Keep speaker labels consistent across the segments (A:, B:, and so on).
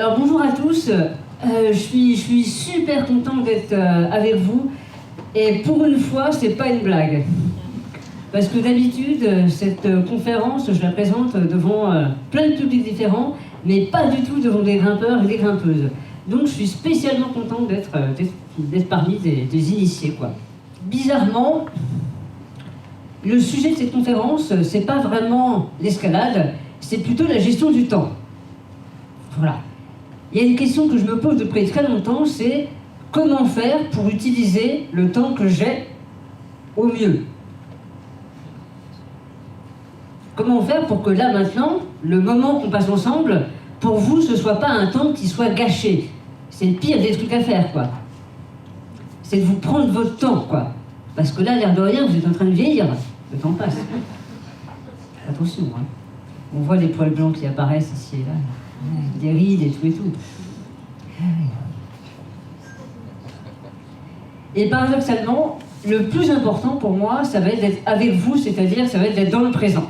A: Alors bonjour à tous, je suis super contente d'être avec vous et pour une fois c'est pas une blague. Parce que d'habitude cette conférence je la présente devant plein de publics différents mais pas du tout devant des grimpeurs et des grimpeuses. Donc je suis spécialement contente d'être parmi des initiés quoi. Bizarrement, le sujet de cette conférence c'est pas vraiment l'escalade, c'est plutôt la gestion du temps. Voilà. Il y a une question que je me pose depuis très longtemps, c'est comment faire pour utiliser le temps que j'ai au mieux? Comment faire pour que là maintenant, le moment qu'on passe ensemble, pour vous, ce soit pas un temps qui soit gâché? C'est le pire des trucs à faire, quoi. C'est de vous prendre votre temps, quoi. Parce que là, l'air de rien, vous êtes en train de vieillir. Le temps passe. Attention, hein. On voit les poils blancs qui apparaissent ici et là. Des rides et tout et tout. Et paradoxalement, le plus important pour moi, ça va être d'être avec vous, c'est-à-dire ça va être d'être dans le présent.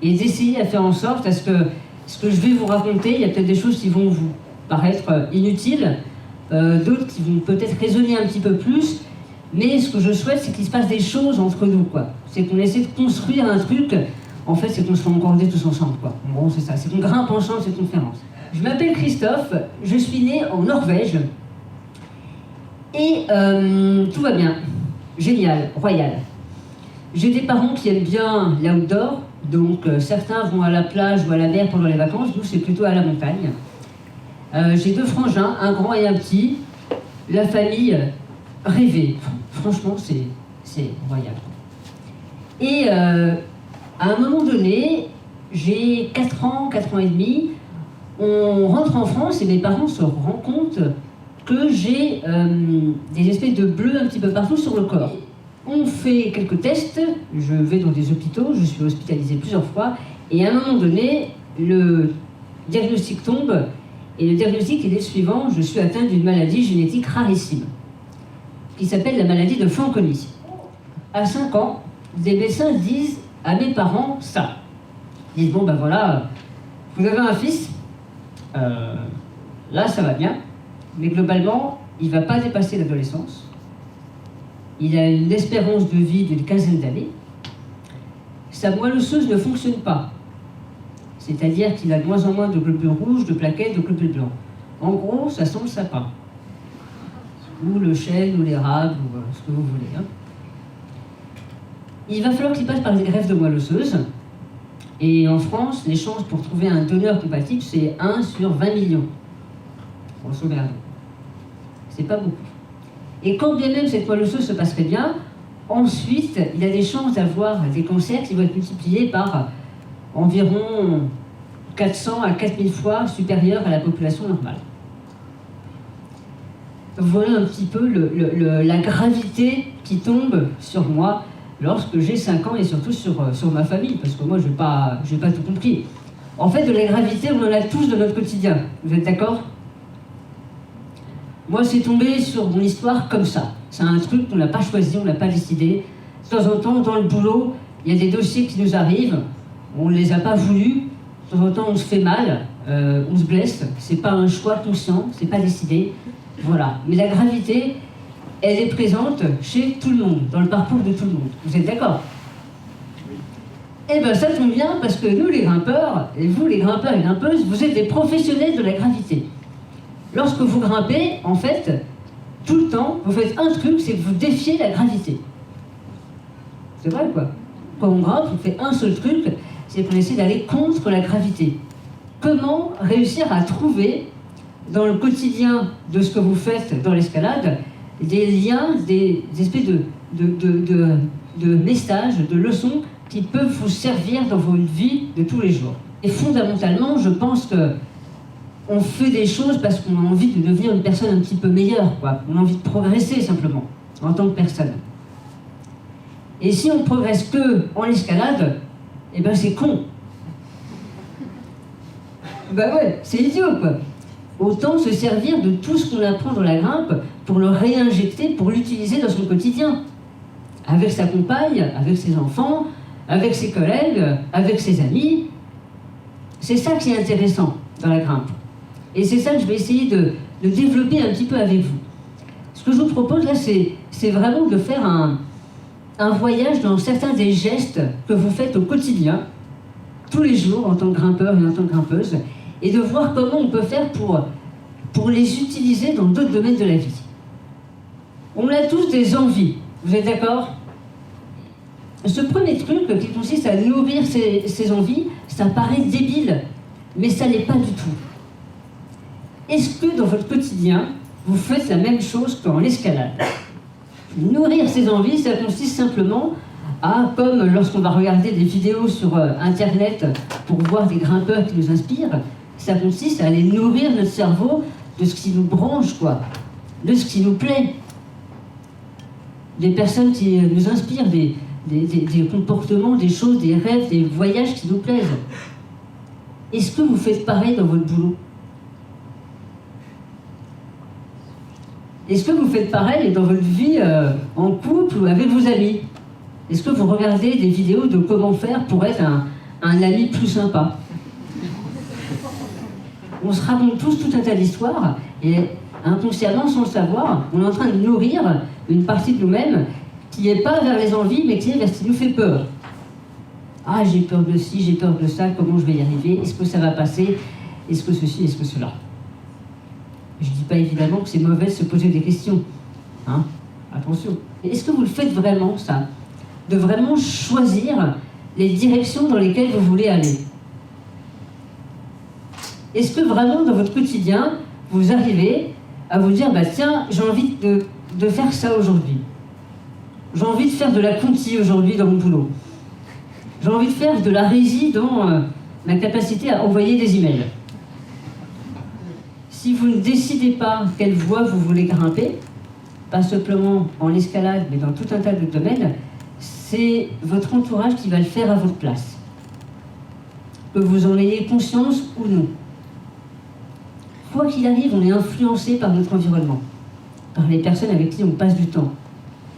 A: Et d'essayer à faire en sorte à ce que je vais vous raconter, il y a peut-être des choses qui vont vous paraître inutiles, d'autres qui vont peut-être résonner un petit peu plus, mais ce que je souhaite, c'est qu'il se passe des choses entre nous, quoi. C'est qu'on essaie de construire un truc. En fait, c'est qu'on se rencontrer tous ensemble, quoi. En gros, c'est ça. C'est qu'on grimpe ensemble cette conférence. Je m'appelle Christophe, je suis né en Norvège. Et tout va bien. Génial, royal. J'ai des parents qui aiment bien l'outdoor. Donc, certains vont à la plage ou à la mer pendant les vacances. Nous, c'est plutôt à la montagne. J'ai deux frangins, un grand et un petit. La famille rêvée. Franchement, c'est royal. Et à un moment donné, j'ai 4 ans et demi, on rentre en France et mes parents se rendent compte que j'ai des espèces de bleus un petit peu partout sur le corps. On fait quelques tests, je vais dans des hôpitaux, je suis hospitalisée plusieurs fois, et à un moment donné, le diagnostic tombe, et le diagnostic est le suivant: je suis atteinte d'une maladie génétique rarissime, qui s'appelle la maladie de Fanconi. À 5 ans, des médecins disent à mes parents ça. Ils disent, bon ben voilà, vous avez un fils, là ça va bien, mais globalement, il ne va pas dépasser l'adolescence. Il a une espérance de vie d'une 15aine d'années. Sa moelle osseuse ne fonctionne pas. C'est-à-dire qu'il a de moins en moins de globules rouges, de plaquettes, de globules blancs. En gros, ça sent le sapin. Ou le chêne, ou l'érable, ou ce que vous voulez. Hein. Il va falloir qu'il passe par des greffes de moelle osseuse. Et en France, les chances pour trouver un donneur compatible, c'est 1 sur 20 millions. Grosso merdo. C'est pas beaucoup. Et quand bien même cette moelle osseuse se passerait bien, ensuite, il a des chances d'avoir des cancers qui vont être multipliés par environ 400 à 4000 fois supérieurs à la population normale. Voilà un petit peu la gravité qui tombe sur moi lorsque j'ai 5 ans et surtout sur ma famille, parce que moi je n'ai pas tout compris. En fait, de la gravité, on en a tous dans notre quotidien. Vous êtes d'accord? Moi, c'est tombé sur mon histoire comme ça. C'est un truc qu'on n'a pas choisi, on n'a pas décidé. De temps en temps, dans le boulot, il y a des dossiers qui nous arrivent, on ne les a pas voulus. De temps en temps, on se fait mal, on se blesse. C'est pas un choix conscient, c'est pas décidé. Voilà. Mais la gravité, elle est présente chez tout le monde, dans le parcours de tout le monde. Vous êtes d'accord? Eh bien, ça tombe bien, parce que nous, les grimpeurs, et vous, les grimpeurs et grimpeuses, vous êtes des professionnels de la gravité. Lorsque vous grimpez, en fait, tout le temps, vous faites un truc, c'est que vous défiez la gravité. C'est vrai, quoi. Quand on grimpe, on fait un seul truc, c'est qu'on essaie d'aller contre la gravité. Comment réussir à trouver, dans le quotidien de ce que vous faites dans l'escalade, des liens, des espèces de messages, de leçons qui peuvent vous servir dans votre vie de tous les jours. Et fondamentalement, je pense que on fait des choses parce qu'on a envie de devenir une personne un petit peu meilleure, quoi. On a envie de progresser simplement, en tant que personne. Et si on progresse que en escalade, eh ben c'est con. Ben ouais, c'est idiot, quoi. Autant se servir de tout ce qu'on apprend dans la grimpe pour le réinjecter, pour l'utiliser dans son quotidien. Avec sa compagne, avec ses enfants, avec ses collègues, avec ses amis. C'est ça qui est intéressant dans la grimpe. Et c'est ça que je vais essayer de développer un petit peu avec vous. Ce que je vous propose là, c'est vraiment de faire un voyage dans certains des gestes que vous faites au quotidien, tous les jours en tant que grimpeur et en tant que grimpeuse, et de voir comment on peut faire pour les utiliser dans d'autres domaines de la vie. On a tous des envies, vous êtes d'accord? Ce premier truc qui consiste à nourrir ses envies, ça paraît débile, mais ça l'est pas du tout. Est-ce que dans votre quotidien, vous faites la même chose qu'en escalade? Nourrir ses envies, ça consiste simplement à, comme lorsqu'on va regarder des vidéos sur Internet pour voir des grimpeurs qui nous inspirent, ça consiste à aller nourrir notre cerveau de ce qui nous branche, quoi, de ce qui nous plaît. Des personnes qui nous inspirent, des comportements, des choses, des rêves, des voyages qui nous plaisent. Est-ce que vous faites pareil dans votre boulot? Est-ce que vous faites pareil dans votre vie en couple ou avec vos amis? Est-ce que vous regardez des vidéos de comment faire pour être un ami plus sympa? On se raconte tous tout un tas d'histoires et inconsciemment, sans le savoir, on est en train de nourrir une partie de nous-mêmes qui n'est pas vers les envies, mais qui est vers ce qui nous fait peur. Ah, j'ai peur de ci, j'ai peur de ça, comment je vais y arriver? Est-ce que ça va passer? Est-ce que ceci, est-ce que cela? Je ne dis pas évidemment que c'est mauvais de se poser des questions. Hein? Attention. Est-ce que vous le faites vraiment, ça? De vraiment choisir les directions dans lesquelles vous voulez aller? Est-ce que vraiment, dans votre quotidien, vous arrivez à vous dire, bah tiens, j'ai envie de faire ça aujourd'hui. J'ai envie de faire de la conti aujourd'hui dans mon boulot. J'ai envie de faire de la régie dans ma capacité à envoyer des emails. Si vous ne décidez pas quelle voie vous voulez grimper, pas simplement en escalade, mais dans tout un tas de domaines, c'est votre entourage qui va le faire à votre place. Que vous en ayez conscience ou non. Quoi qu'il arrive, on est influencé par notre environnement, par les personnes avec qui on passe du temps,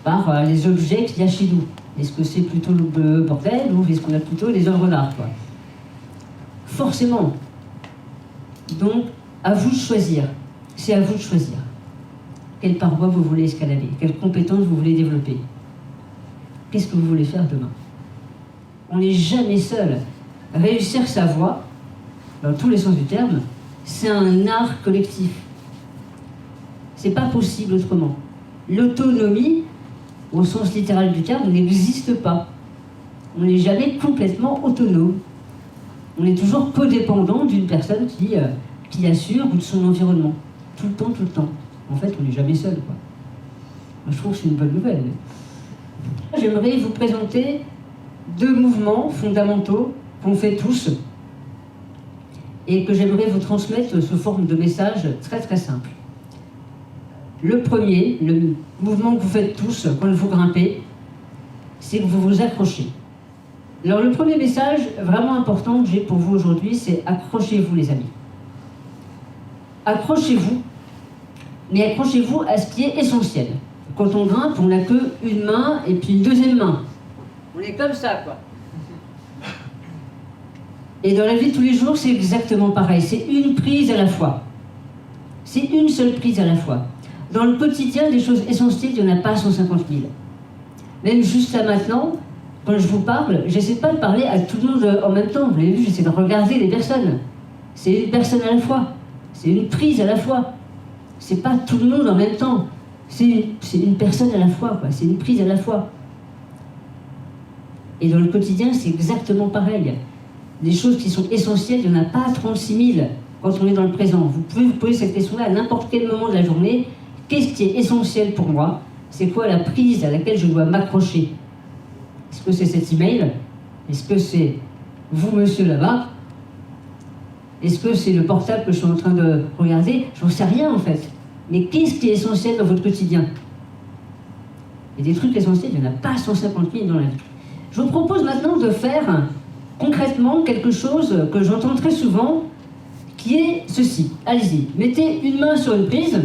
A: par les objets qu'il y a chez nous. Est-ce que c'est plutôt le bordel ou est-ce qu'on a plutôt les œuvres d'art, quoi? Forcément. Donc, à vous de choisir. C'est à vous de choisir. Quelle paroi vous voulez escalader? Quelles compétences vous voulez développer? Qu'est-ce que vous voulez faire demain? On n'est jamais seul. Réussir sa voie, dans tous les sens du terme, c'est un art collectif. C'est pas possible autrement. L'autonomie, au sens littéral du terme, n'existe pas. On n'est jamais complètement autonome. On est toujours codépendant d'une personne qui assure ou de son environnement. Tout le temps, tout le temps. En fait, on n'est jamais seul, quoi. Moi, je trouve que c'est une bonne nouvelle. J'aimerais vous présenter 2 mouvements fondamentaux qu'on fait tous et que j'aimerais vous transmettre sous forme de messages très très simples. Le premier, le mouvement que vous faites tous quand vous grimpez, c'est que vous vous accrochez. Alors le premier message vraiment important que j'ai pour vous aujourd'hui, c'est accrochez-vous les amis. Accrochez-vous, mais accrochez-vous à ce qui est essentiel. Quand on grimpe, on n'a qu'une main et puis une deuxième main. On est comme ça, quoi. Et dans la vie de tous les jours, c'est exactement pareil. C'est une prise à la fois. C'est une seule prise à la fois. Dans le quotidien, des choses essentielles, il n'y en a pas 150 000. Même juste là maintenant, quand je vous parle, j'essaie pas de parler à tout le monde en même temps. Vous l'avez vu, j'essaie de regarder les personnes. C'est une personne à la fois. C'est une prise à la fois. C'est pas tout le monde en même temps. C'est une personne à la fois, quoi. C'est une prise à la fois. Et dans le quotidien, c'est exactement pareil. Des choses qui sont essentielles, il n'y en a pas 36 000 quand on est dans le présent. Vous pouvez vous poser cette question-là à n'importe quel moment de la journée. Qu'est-ce qui est essentiel pour moi? C'est quoi la prise à laquelle je dois m'accrocher? Est-ce que c'est cet email? Est-ce que c'est vous, monsieur, là-bas? Est-ce que c'est le portable que je suis en train de regarder? J'en sais rien, en fait. Mais qu'est-ce qui est essentiel dans votre quotidien? Il y a des trucs essentiels, il n'y en a pas 150 000 dans la vie. Je vous propose maintenant de faire concrètement quelque chose que j'entends très souvent, qui est ceci. Allez-y, mettez une main sur une prise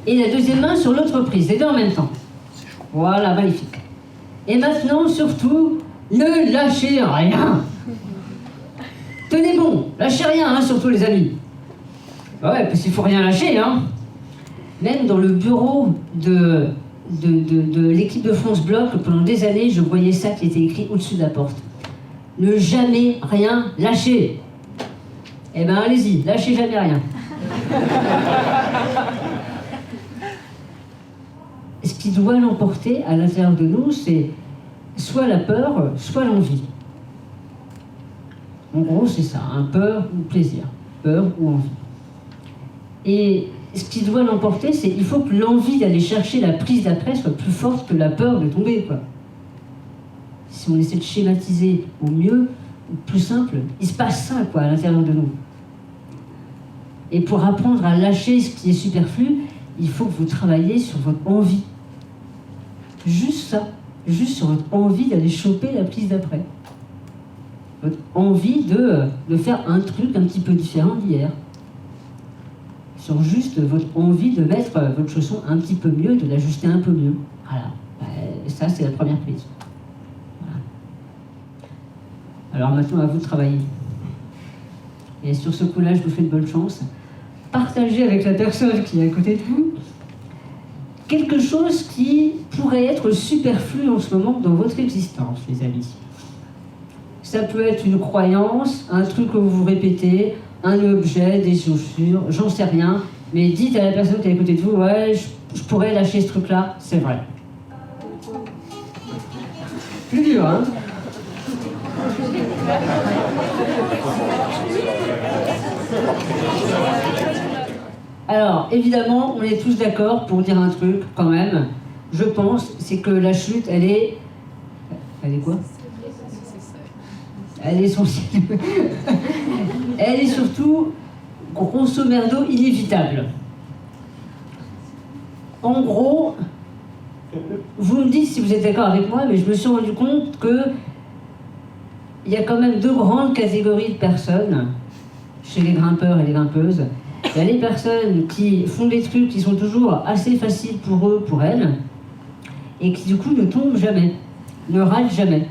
A: et la deuxième main sur l'autre prise, les deux en même temps. Voilà, magnifique. Et maintenant, surtout, ne lâchez rien. Tenez bon, lâchez rien, hein, surtout les amis. Bah ouais, parce qu'il faut rien lâcher, hein. Même dans le bureau de l'équipe de France Bloc, pendant des années, je voyais ça qui était écrit au-dessus de la porte. Ne jamais rien lâcher. Eh ben allez-y, lâchez jamais rien. Ce qui doit l'emporter à l'intérieur de nous, c'est soit la peur, soit l'envie. En gros, c'est ça, hein, peur ou plaisir, peur ou envie. Et ce qui doit l'emporter, c'est qu'il faut que l'envie d'aller chercher la prise d'après soit plus forte que la peur de tomber, quoi. Si on essaie de schématiser au mieux, au plus simple, il se passe ça, quoi, à l'intérieur de nous. Et pour apprendre à lâcher ce qui est superflu, il faut que vous travailliez sur votre envie. Juste ça, juste sur votre envie d'aller choper la prise d'après. Votre envie de faire un truc un petit peu différent d'hier. Sur juste votre envie de mettre votre chausson un petit peu mieux, de l'ajuster un peu mieux. Voilà. Ça, c'est la première prise. Voilà. Alors maintenant, à vous de travailler. Et sur ce coup-là, je vous fais de bonne chance. Partagez avec la personne qui est à côté de vous quelque chose qui pourrait être superflu en ce moment dans votre existence, les amis. Ça peut être une croyance, un truc que vous vous répétez, un objet, des chaussures, j'en sais rien, mais dites à la personne qui est à côté de vous, ouais, je pourrais lâcher ce truc-là, c'est vrai. Plus dur, hein? Alors, évidemment, on est tous d'accord pour dire un truc, quand même. Je pense, c'est que la chute, elle est... Elle est quoi? Elle est essentielle. Elle est surtout, grosso merdo, inévitable. En gros, vous me dites si vous êtes d'accord avec moi, mais je me suis rendu compte que il y a quand même deux grandes catégories de personnes chez les grimpeurs et les grimpeuses. Il y a les personnes qui font des trucs qui sont toujours assez faciles pour eux, pour elles, et qui du coup ne tombent jamais, ne râlent jamais.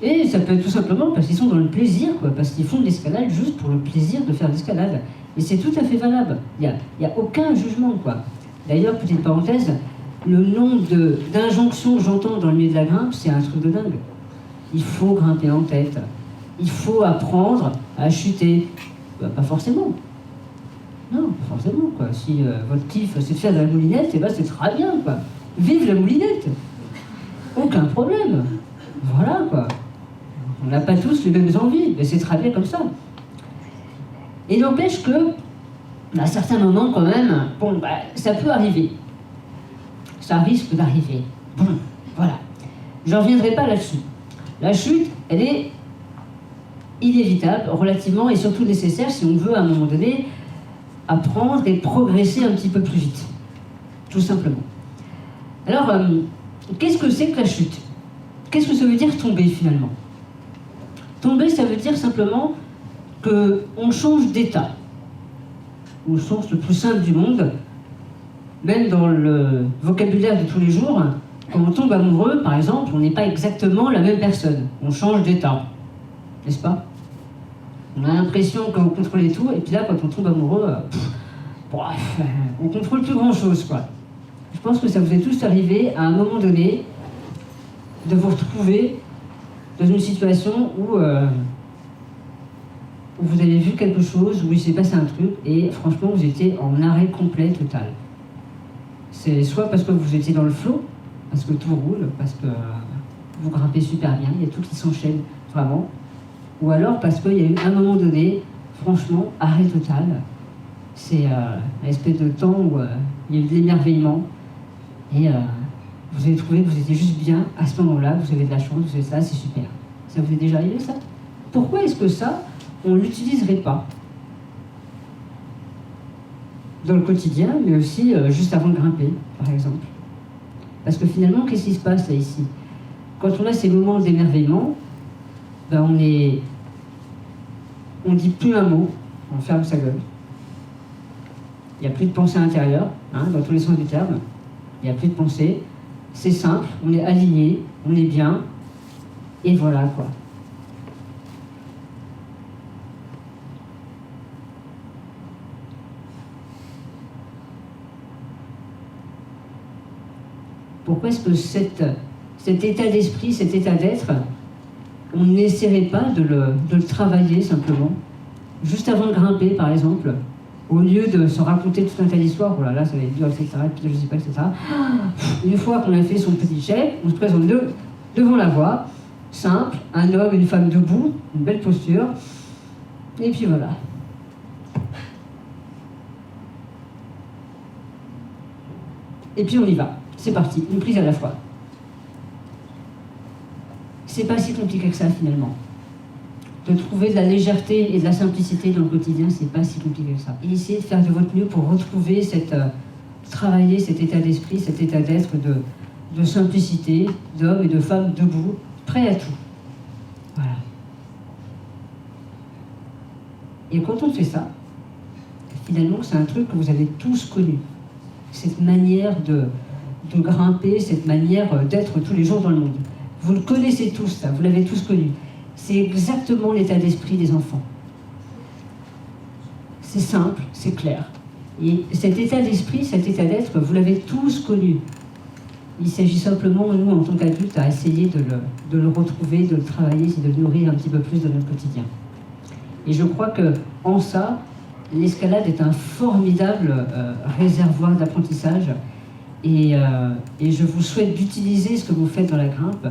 A: Et ça peut être tout simplement parce qu'ils sont dans le plaisir, quoi, parce qu'ils font de l'escalade juste pour le plaisir de faire de l'escalade. Et c'est tout à fait valable. Il n'y a aucun jugement, quoi. D'ailleurs, petite parenthèse, le nombre d'injonctions que j'entends dans le milieu de la grimpe, c'est un truc de dingue. Il faut grimper en tête. Il faut apprendre à chuter. Bah, pas forcément. Non, pas forcément, quoi. Si votre kiff, c'est de faire de la moulinette, eh ben, c'est très bien, quoi. Vive la moulinette. Aucun problème. Voilà, quoi. On n'a pas tous les mêmes envies, mais c'est très bien comme ça. Et n'empêche que, à certains moments, quand même, bon, bah, ça peut arriver. Ça risque d'arriver. Bon, voilà. Je ne reviendrai pas là-dessus. La chute, elle est inévitable, relativement, et surtout nécessaire si on veut, à un moment donné, apprendre et progresser un petit peu plus vite. Tout simplement. Alors, qu'est-ce que c'est que la chute? Qu'est-ce que ça veut dire tomber, finalement? Tomber, ça veut dire simplement qu'on change d'état. Au sens le plus simple du monde, même dans le vocabulaire de tous les jours, quand on tombe amoureux, par exemple, on n'est pas exactement la même personne. On change d'état, n'est-ce pas? On a l'impression qu'on contrôle tout, et puis là, quand on tombe amoureux, bref, on contrôle plus grand-chose, quoi. Je pense que ça vous est tous arrivé, à un moment donné, de vous retrouver dans une situation où vous avez vu quelque chose, où il s'est passé un truc, et franchement, vous étiez en arrêt complet, total. C'est soit parce que vous étiez dans le flow, parce que tout roule, parce que vous grimpez super bien, il y a tout qui s'enchaîne, vraiment, ou alors parce qu'il y a eu un moment donné, franchement, arrêt total. C'est une espèce de temps où il y a eu de l'émerveillement, et vous avez trouvé que vous étiez juste bien à ce moment-là, vous avez de la chance, vous avez ça, c'est super. Ça vous est déjà arrivé, ça? Pourquoi est-ce que ça, on ne l'utiliserait pas dans le quotidien, mais aussi juste avant de grimper, par exemple? Parce que finalement, qu'est-ce qui se passe là, ici? Quand on a ces moments d'émerveillement, ben on dit plus un mot, on ferme sa gueule. Il n'y a plus de pensée intérieure, hein, dans tous les sens du terme. Il n'y a plus de pensée. C'est simple, on est aligné, on est bien, et voilà, quoi. Pourquoi est-ce que cet état d'esprit, cet état d'être, on n'essaierait pas de le travailler simplement, juste avant de grimper par exemple, au lieu de se raconter tout un tas d'histoires, oh là là, ça va être dur, etc., puis je sais pas, etc. Une fois qu'on a fait son petit chèque, on se présente devant la voie, simple, un homme, une femme debout, une belle posture, et puis voilà. Et puis on y va, c'est parti, une prise à la fois. C'est pas si compliqué que ça finalement. De trouver de la légèreté et de la simplicité dans le quotidien, c'est pas si compliqué que ça. Et essayez de faire de votre mieux pour retrouver travailler cet état d'esprit, cet état d'être de simplicité, d'hommes et de femmes debout, prêts à tout. Voilà. Et quand on fait ça, finalement, c'est un truc que vous avez tous connu. Cette manière de grimper, cette manière d'être tous les jours dans le monde. Vous le connaissez tous, ça, vous l'avez tous connu. C'est exactement l'état d'esprit des enfants. C'est simple, c'est clair. Et cet état d'esprit, cet état d'être, vous l'avez tous connu. Il s'agit simplement, nous, en tant qu'adultes, à essayer de le retrouver, de le travailler, c'est de le nourrir un petit peu plus dans notre quotidien. Et je crois qu'en ça, l'escalade est un formidable réservoir d'apprentissage. Et je vous souhaite d'utiliser ce que vous faites dans la grimpe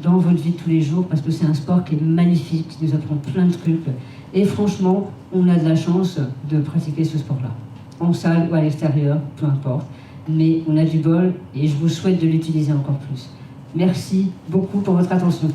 A: dans votre vie de tous les jours, parce que c'est un sport qui est magnifique, qui nous apprend plein de trucs. Et franchement, on a de la chance de pratiquer ce sport-là. En salle ou à l'extérieur, peu importe. Mais on a du bol et je vous souhaite de l'utiliser encore plus. Merci beaucoup pour votre attention.